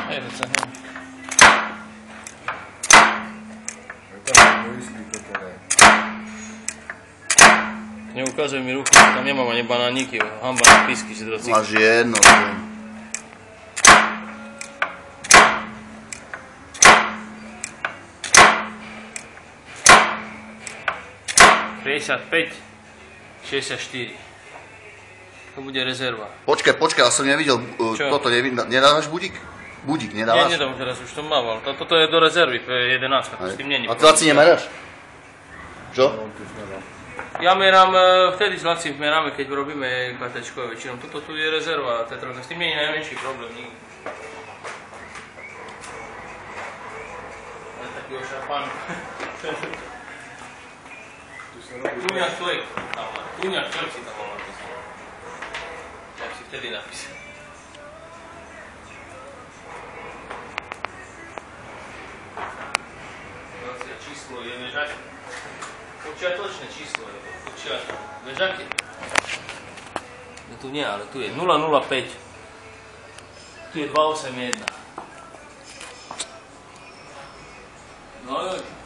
Jedete, no. Neukazuj mi ruku, tam nemám ani banániky, hamba na písky si do cíky. Máš jedno. 55, 64. To bude rezerva. Počkaj, ja som nevidel, toto nedávaš budík? Budík nedávaš? Nie, nedám teraz, už to mával. Toto je do rezervy, to je 11, s tým není. A ty Laci nemeráš? Čo? Ja merám, vtedy s Lacim meráme, keď robíme KT-čkové väčšinou. Toto tu je rezerva, s tým není najmenší problém. Ale taký ošarpán. Tuňak človek tam má, tuňak človek si tam má napísať. Jak si vtedy napísal. Číslo je vežak. Počiatočné číslo je to. Vežak je. Tu nie, ale tu je 005. Tu je 281.